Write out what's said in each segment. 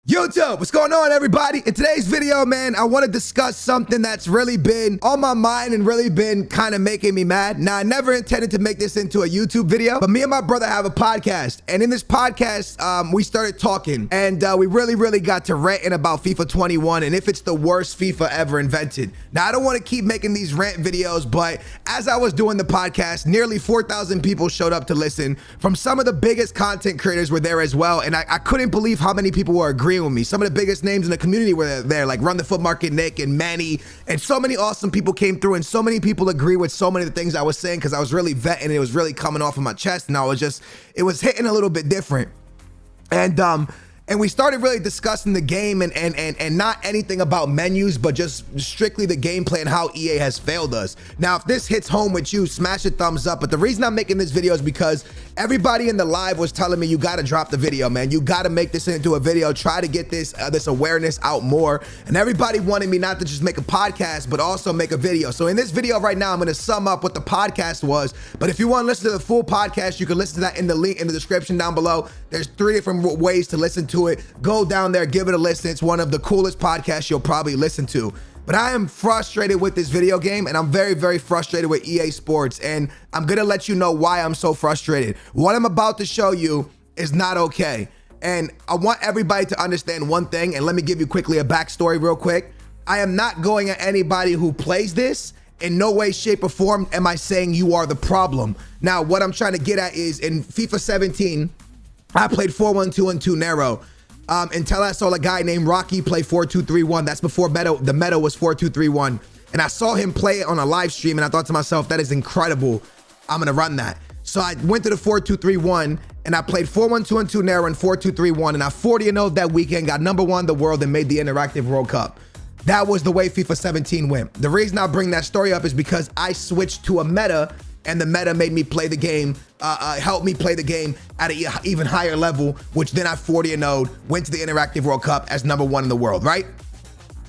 YouTube, what's going on, everybody? In today's video, man, I want to discuss something that's really been on my mind and really been kind of making me mad. Now, I never intended to make this into a YouTube video, but me and my brother have a podcast, and in this podcast, we started talking, and we really got to ranting about FIFA 21 and if it's the worst FIFA ever invented. Now, I don't want to keep making these rant videos, but as I was doing the podcast, nearly 4,000 people showed up to listen. From some of the biggest content creators were there as well, and I couldn't believe how many people were agreeing with me. Some of the biggest names in the community were there, like Run the Foot Market Nick and Manny, and so many awesome people came through, and so many people agree with so many of the things I was saying because I was really vetting and it was really coming off of my chest, and it was hitting a little bit different. And we started really discussing the game and not anything about menus, but just strictly the gameplay and how EA has failed us. Now, if this hits home with you, smash a thumbs up. But the reason I'm making this video is because everybody in the live was telling me, you got to drop the video, man. You got to make this into a video. Try to get this awareness out more. And everybody wanted me not to just make a podcast, but also make a video. So in this video right now, I'm going to sum up what the podcast was. But if you want to listen to the full podcast, you can listen to that in the link in the description down below. There's 3 different ways to listen to it. Go down there, give it a listen. It's one of the coolest podcasts you'll probably listen to. But I am frustrated with this video game, and I'm very frustrated with EA Sports, and I'm gonna let you know why I'm so frustrated. What I'm about to show you is not okay, and I want everybody to understand one thing, and let me give you quickly a backstory real quick. I am not going at anybody who plays this. In no way, shape, or form am I saying you are the problem. Now, what I'm trying to get at is in FIFA 17, I played 4-1-2-1-2 narrow. Until I saw a guy named Rocky play 4-2-3-1. That's before the meta was 4-2-3-1. And I saw him play it on a live stream, and I thought to myself, that is incredible. I'm gonna run that. So I went to the 4-2-3-1, and I played 4-1-2-1-2 narrow and 4-2-3-1, and I 40-0 that weekend, got #1 in the world, and made the Interactive World Cup. That was the way FIFA 17 went. The reason I bring that story up is because I switched to a meta, and the meta made me play the game, helped me play the game at an even higher level, which then I 40-0'd, went to the Interactive World Cup as #1 in the world, right?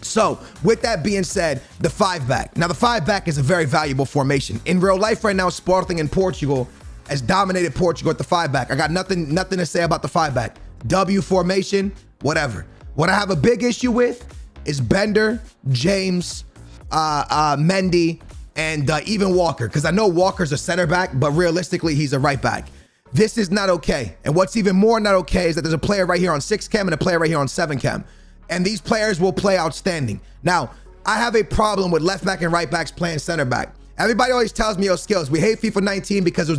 So with that being said, the 5-back. Now the 5-back is a very valuable formation. In real life right now, Sporting in Portugal has dominated Portugal at the 5-back. I got nothing to say about the 5-back. W formation, whatever. What I have a big issue with is Bender, James, Mendy, and even Walker, because I know Walker's a center back, but realistically, he's a right back. This is not okay. And what's even more not okay is that there's a player right here on 6 chem and a player right here on 7 chem. And these players will play outstanding. Now, I have a problem with left back and right backs playing center back. Everybody always tells me, yo, Skills, we hate FIFA 19 because it was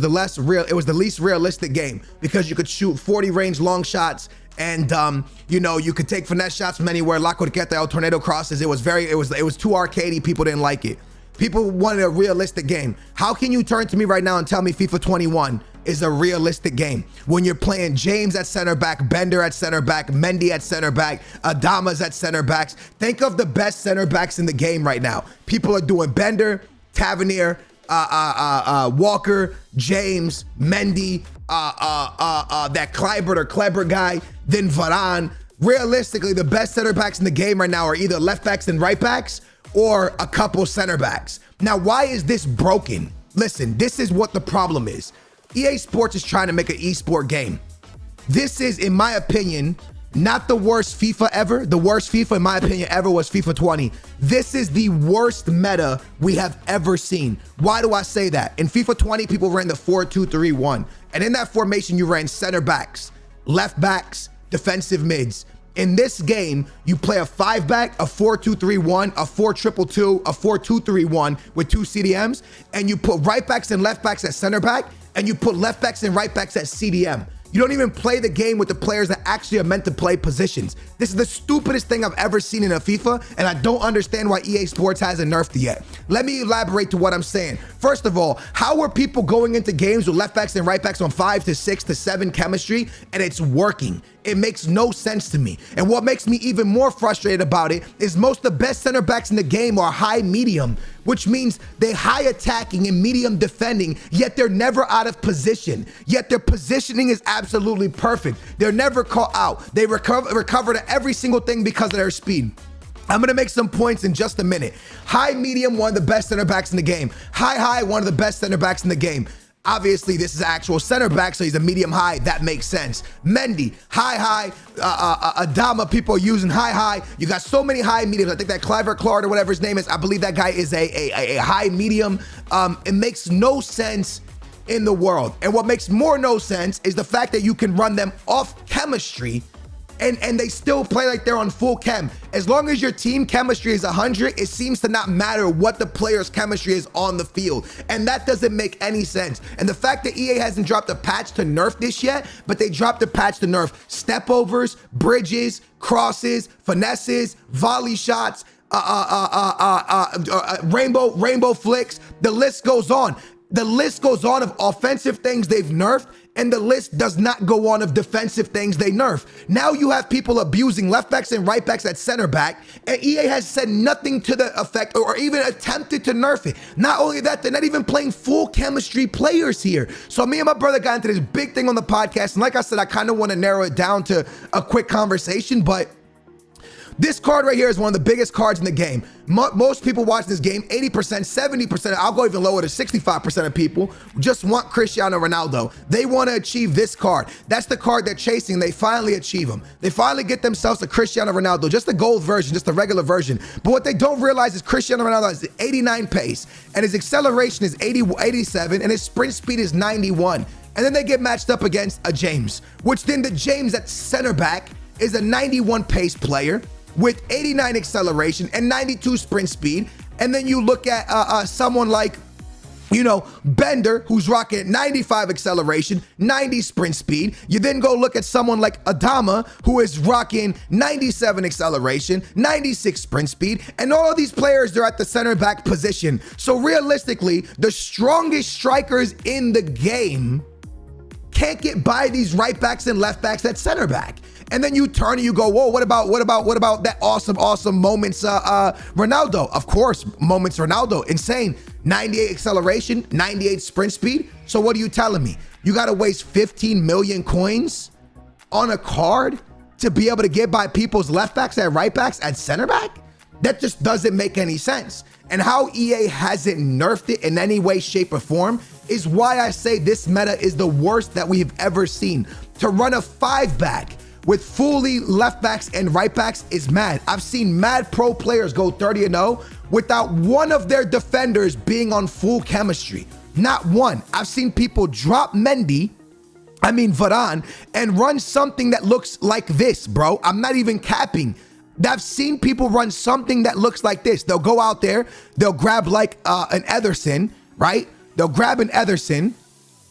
the least realistic game, because you could shoot 40 range long shots, and you know, you could take finesse shots from anywhere. La Corqueta, El Tornado crosses. It was too arcadey. People didn't like it. People wanted a realistic game. How can you turn to me right now and tell me FIFA 21 is a realistic game when you're playing James at center back, Bender at center back, Mendy at center back, Adama's at center backs? Think of the best center backs in the game right now. People are doing Bender, Tavernier, Walker, James, Mendy, that Kleibert or Kleber guy, then Varane. Realistically, the best center backs in the game right now are either left backs and right backs, or a couple center backs. Now, why is this broken? Listen, this is what the problem is. EA Sports is trying to make an esport game. This is, in my opinion, not the worst FIFA ever. The worst FIFA, in my opinion, ever was FIFA 20. This is the worst meta we have ever seen. Why do I say that? In FIFA 20, people ran the 4-2-3-1. And in that formation, you ran center backs, left backs, defensive mids. In this game, you play a 5-back, a 4-2-3-1, a 4-2-2-2, a 4-2-3-1 with 2 CDMs, and you put right backs and left backs at center back, and you put left backs and right backs at CDM. You don't even play the game with the players that actually are meant to play positions. This is the stupidest thing I've ever seen in a FIFA, and I don't understand why EA Sports hasn't nerfed it yet. Let me elaborate to what I'm saying. First of all, how are people going into games with left backs and right backs on 5 to 6 to 7 chemistry, and it's working? It makes no sense to me. And what makes me even more frustrated about it is most of the best center backs in the game are high medium, which means they high attacking and medium defending, yet they're never out of position. Yet their positioning is absolutely perfect. They're never caught out. They recover to every single thing because of their speed. I'm gonna make some points in just a minute. High medium, one of the best center backs in the game. High, one of the best center backs in the game. Obviously, this is an actual center back, so he's a medium high. That makes sense. Mendy, high. Adama, people are using high. You got so many high mediums. I think that Cliver Claude or whatever his name is, I believe that guy is a high medium. It makes no sense in the world. And what makes more no sense is the fact that you can run them off chemistry and they still play like they're on full chem. As long as your team chemistry is 100, it seems to not matter what the player's chemistry is on the field. And that doesn't make any sense. And the fact that EA hasn't dropped a patch to nerf this yet, but they dropped a patch to nerf stepovers, bridges, crosses, finesses, volley shots, rainbow flicks. The list goes on. The list goes on of offensive things they've nerfed, and the list does not go on of defensive things they nerf. Now you have people abusing left backs and right backs at center back, and EA has said nothing to the effect or even attempted to nerf it. Not only that, they're not even playing full chemistry players here. So me and my brother got into this big thing on the podcast, and like I said, I kind of want to narrow it down to a quick conversation, but this card right here is one of the biggest cards in the game. Most people watch this game, 80%, 70%, I'll go even lower to 65% of people just want Cristiano Ronaldo. They want to achieve this card. That's the card they're chasing. They finally achieve them. They finally get themselves a Cristiano Ronaldo, just the gold version, just the regular version. But what they don't realize is Cristiano Ronaldo has 89 pace, and his acceleration is 87, and his sprint speed is 91. And then they get matched up against a James, which then the James at center back is a 91 pace player with 89 acceleration and 92 sprint speed. And then you look at someone like, Bender, who's rocking 95 acceleration, 90 sprint speed. You then go look at someone like Adama, who is rocking 97 acceleration, 96 sprint speed. And all of these players, they're at the center back position. So realistically, the strongest strikers in the game can't get by these right backs and left backs at center back. And then you turn and you go, whoa, what about that awesome moments Ronaldo? Of course, moments Ronaldo, insane. 98 acceleration, 98 sprint speed. So what are you telling me? You got to waste 15 million coins on a card to be able to get by people's left backs and right backs at center back? That just doesn't make any sense. And how EA hasn't nerfed it in any way, shape, or form is why I say this meta is the worst that we've ever seen. To run a 5-back with fully left backs and right backs is mad. I've seen mad pro players go 30-0 without one of their defenders being on full chemistry. Not one. I've seen people drop Varane, and run something that looks like this, bro. I'm not even capping. I've seen people run something that looks like this. They'll go out there, they'll grab like an Ederson, right? They'll grab an Ederson,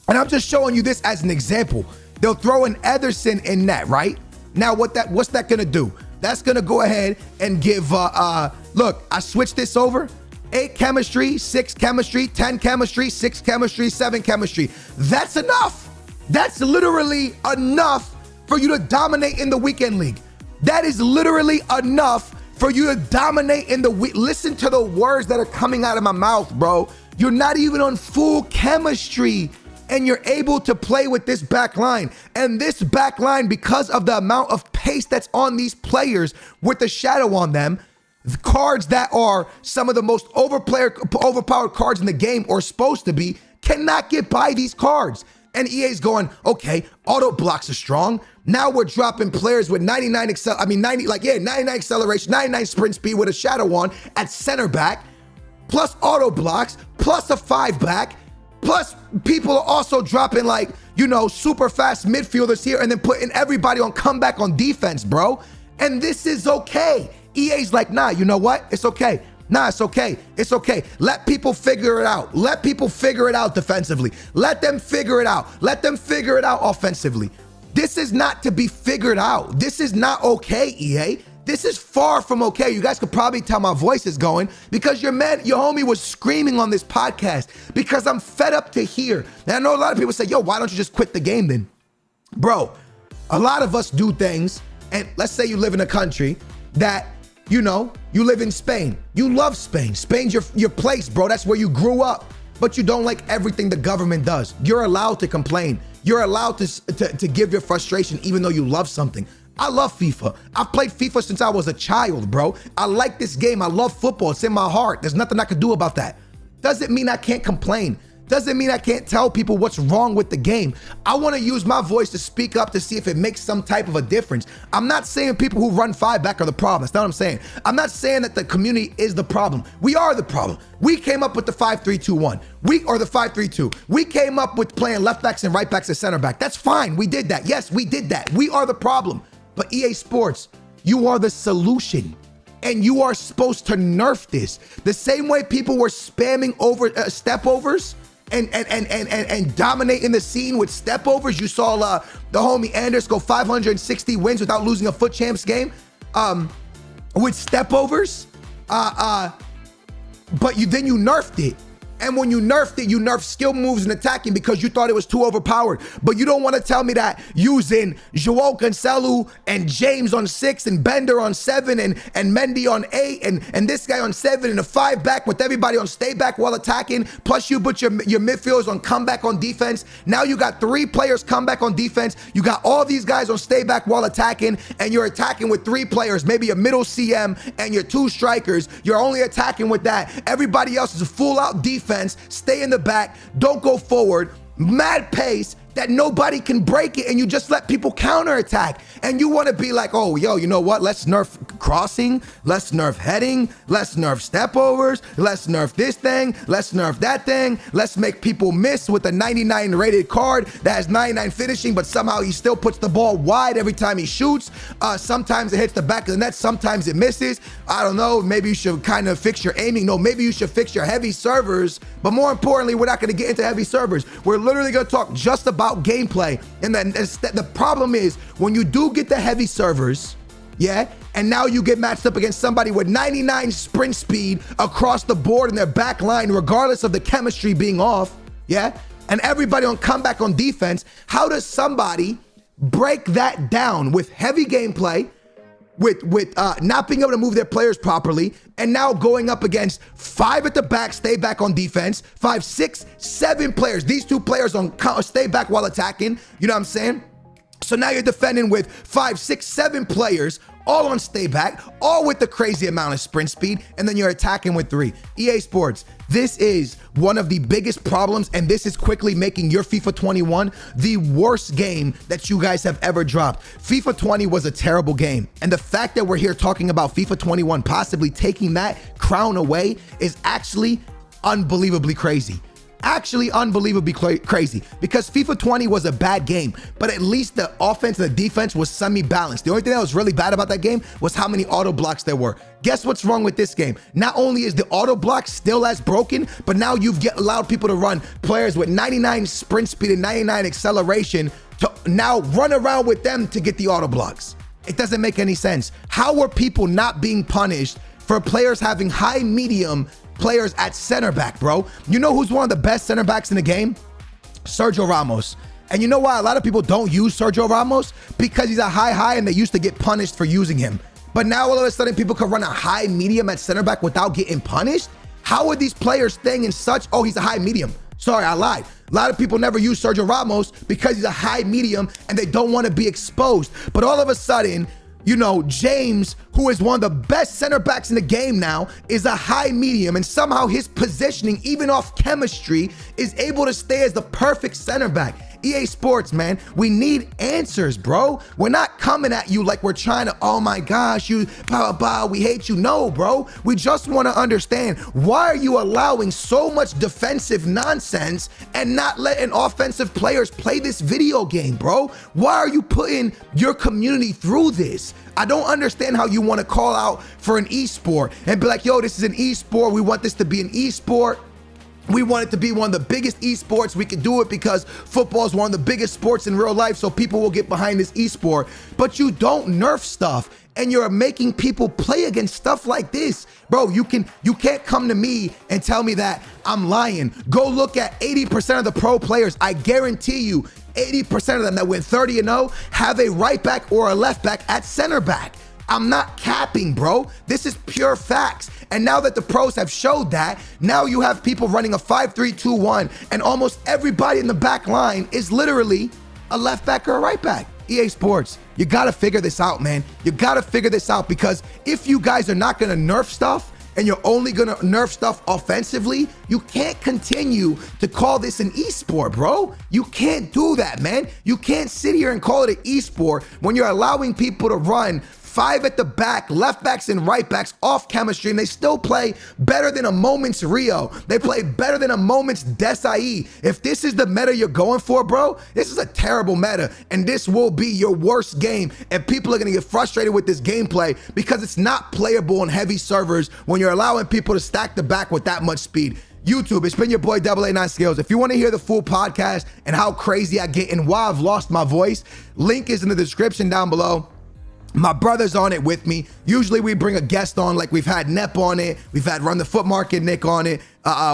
and I'm just showing you this as an example. They'll throw an Ederson in net, right? Now, what's that gonna do? That's gonna go ahead and give, look, I switched this over. 8 chemistry, 6 chemistry, 10 chemistry, 6 chemistry, 7 chemistry. That's enough. That's literally enough for you to dominate in the weekend league. That is literally enough for you to dominate in the week. Listen to the words that are coming out of my mouth, bro. You're not even on full chemistry, and you're able to play with this back line. And this back line, because of the amount of pace that's on these players with the shadow on them, the cards that are some of the most overpowered cards in the game, or supposed to be, cannot get by these cards. And EA's going, okay, auto blocks are strong. Now we're dropping players with 99 acceleration, 99 sprint speed with a shadow on at center back, plus auto blocks, plus a 5-back, plus people are also dropping super fast midfielders here and then putting everybody on comeback on defense, bro. And this is okay. EA's like, nah, you know what? It's okay. Nah, it's okay. It's okay. Let people figure it out. Let people figure it out defensively. Let them figure it out. Let them figure it out offensively. This is not to be figured out. This is not okay, EA. This is far from okay. You guys could probably tell my voice is going because your homie was screaming on this podcast because I'm fed up to hear. And I know a lot of people say, yo, why don't you just quit the game then? Bro, a lot of us do things, and let's say you live in a country that, you live in Spain. You love Spain. Spain's your place, bro. That's where you grew up. But you don't like everything the government does. You're allowed to complain. You're allowed to give your frustration even though you love something. I love FIFA. I've played FIFA since I was a child, bro. I like this game. I love football. It's in my heart. There's nothing I can do about that. Doesn't mean I can't complain. doesn't mean I can't tell people what's wrong with the game. I want to use my voice to speak up to see if it makes some type of a difference. I'm not saying people who run 5-back are the problem. That's not what I'm saying. I'm not saying that the community is the problem. We are the problem. We came up with the 5-3-2-1. Or the 5-3-2. We came up with playing left backs and right backs and center back. That's fine. We did that. Yes, we did that. We are the problem. But EA Sports, you are the solution. And you are supposed to nerf this. The same way people were spamming over step overs and dominating the scene with step overs. You saw the homie Anders go 560 wins without losing a foot champs game with step overs. But then you nerfed it. And when you nerfed it, you nerfed skill moves and attacking because you thought it was too overpowered. But you don't want to tell me that using João Cancelo and James on 6 and Bender on 7 and Mendy on 8 and this guy on 7 and a 5-back with everybody on stay back while attacking. Plus you put your midfielders on comeback on defense. Now you got 3 players comeback on defense. You got all these guys on stay back while attacking, and you're attacking with 3 players, maybe a middle CM and your 2 strikers. You're only attacking with that. Everybody else is a full out defense. Stay in the back, don't go forward, mad pace that nobody can break it, and you just let people counterattack. And you want to be like, oh, yo, you know what? Let's nerf crossing, let's nerf heading, let's nerf step overs, let's nerf this thing, let's nerf that thing, let's make people miss with a 99 rated card that has 99 finishing, but somehow he still puts the ball wide every time he shoots. Sometimes it hits the back of the net, sometimes it misses. I don't know, maybe you should kind of fix your aiming. No, maybe you should fix your heavy servers. But more importantly, we're not going to get into heavy servers. We're literally going to talk just about gameplay. And then the problem is when you do get the heavy servers, yeah, and now you get matched up against somebody with 99 sprint speed across the board in their back line, regardless of the chemistry being off, yeah, and everybody on comeback on defense. How does somebody break that down with heavy gameplay, with not being able to move their players properly, and now going up against 5 at the back, stay back on defense, 5, 6, 7 players, these 2 players on stay back while attacking, you know what I'm saying? So now you're defending with 5, 6, 7 players, all on stay back, all with the crazy amount of sprint speed, and then you're attacking with 3. EA Sports, this is one of the biggest problems, and this is quickly making your FIFA 21 the worst game that you guys have ever dropped. FIFA 20 was a terrible game, and the fact that we're here talking about FIFA 21 possibly taking that crown away is actually unbelievably crazy. Actually unbelievably crazy, because FIFA 20 was a bad game, but at least the offense and the defense was semi-balanced. The only thing that was really bad about that game was how many auto blocks there were. Guess what's wrong with this game? Not only is the auto block still as broken, but now you've allowed people to run players with 99 sprint speed and 99 acceleration to now run around with them to get the auto blocks. It doesn't make any sense. How are people not being punished for players having high medium players at center back, bro? You know who's one of the best center backs in the game? Sergio Ramos. And you know why a lot of people don't use Sergio Ramos? Because he's a high and they used to get punished for using him. But now all of a sudden people can run a high medium at center back without getting punished? How are these players staying in such, oh, he's a high medium. Sorry, I lied. A lot of people never use Sergio Ramos because he's a high medium and they don't want to be exposed. But all of a sudden, you know, James, who is one of the best center backs in the game now, is a high medium, and somehow his positioning, even off chemistry, is able to stay as the perfect center back. EA Sports, man, we need answers, bro. We're not coming at you like we're trying to, oh my gosh, you, blah, blah, blah, we hate you. No, bro. We just want to understand, why are you allowing so much defensive nonsense and not letting offensive players play this video game, bro? Why are you putting your community through this? I don't understand how you want to call out for an esport and be like, yo, this is an esport. We want this to be an esport. We want it to be one of the biggest esports. We can do it because football is one of the biggest sports in real life, so people will get behind this esport. But you don't nerf stuff, and you're making people play against stuff like this. Bro, you can't come to me and tell me that I'm lying. Go look at 80% of the pro players. I guarantee you 80% of them that win 30-0 have a right back or a left back at center back. I'm not capping, bro. This is pure facts. And now that the pros have showed that, now you have people running a 5-3-2-1, and almost everybody in the back line is literally a left back or a right back. EA Sports, you gotta figure this out, man. You gotta figure this out, because if you guys are not gonna nerf stuff and you're only gonna nerf stuff offensively, you can't continue to call this an esport, bro. You can't do that, man. You can't sit here and call it an esport when you're allowing people to run 5 at the back, left backs and right backs off chemistry, and they still play better than a moment's Rio. They play better than a moment's Desai. If this is the meta you're going for, bro, this is a terrible meta, and this will be your worst game, and people are gonna get frustrated with this gameplay because it's not playable on heavy servers when you're allowing people to stack the back with that much speed. YouTube, it's been your boy AA9 Skills. If you want to hear the full podcast and how crazy I get and why I've lost my voice, link is in the description down below. My brother's on it with me. Usually we bring a guest on, like we've had Nep on it. We've had Run the Foot Market Nick on it.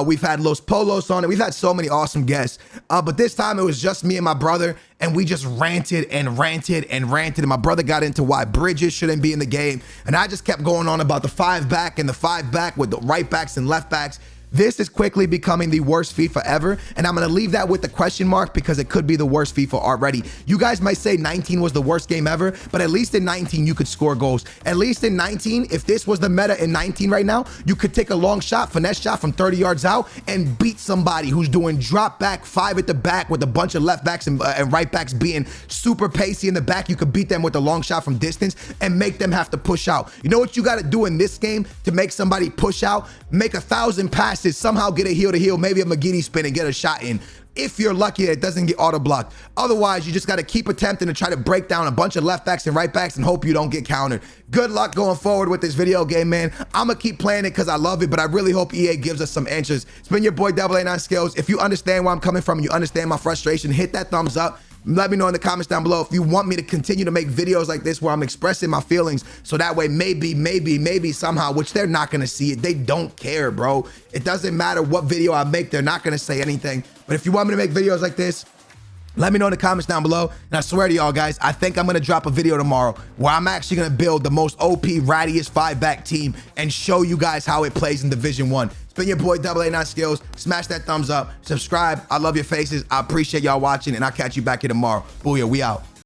We've had Los Polos on it. We've had so many awesome guests. But this time it was just me and my brother, and we just ranted and ranted and ranted. And my brother got into why bridges shouldn't be in the game. And I just kept going on about the 5 back and the 5 back with the right backs and left backs. This is quickly becoming the worst FIFA ever, and I'm gonna leave that with the question mark because it could be the worst FIFA already. You guys might say 19 was the worst game ever, but at least in 19 you could score goals. At least in 19, if this was the meta in 19 right now, you could take a long shot, finesse shot from 30 yards out and beat somebody who's doing drop back 5 at the back with a bunch of left backs and right backs being super pacey in the back. You could beat them with a long shot from distance and make them have to push out. You know what you gotta do in this game to make somebody push out? Make 1,000 passes, somehow get a heel to heel, maybe a McGeady spin and get a shot in. If you're lucky that it doesn't get auto blocked. Otherwise, you just got to keep attempting to try to break down a bunch of left backs and right backs and hope you don't get countered. Good luck going forward with this video game, man. I'm gonna keep playing it because I love it, but I really hope EA gives us some answers. It's been your boy AA9 Skills. If you understand where I'm coming from and you understand my frustration, hit that thumbs up. Let me know in the comments down below if you want me to continue to make videos like this where I'm expressing my feelings, so that way maybe somehow, which they're not gonna see it. They don't care, bro. It doesn't matter what video I make, they're not gonna say anything. But if you want me to make videos like this, let me know in the comments down below. And I swear to y'all guys, I think I'm gonna drop a video tomorrow where I'm actually gonna build the most OP, rattiest 5-back team and show you guys how it plays in Division 1. It's been your boy AA9 Skills. Smash that thumbs up, subscribe. I love your faces. I appreciate y'all watching, and I'll catch you back here tomorrow. Booyah, we out.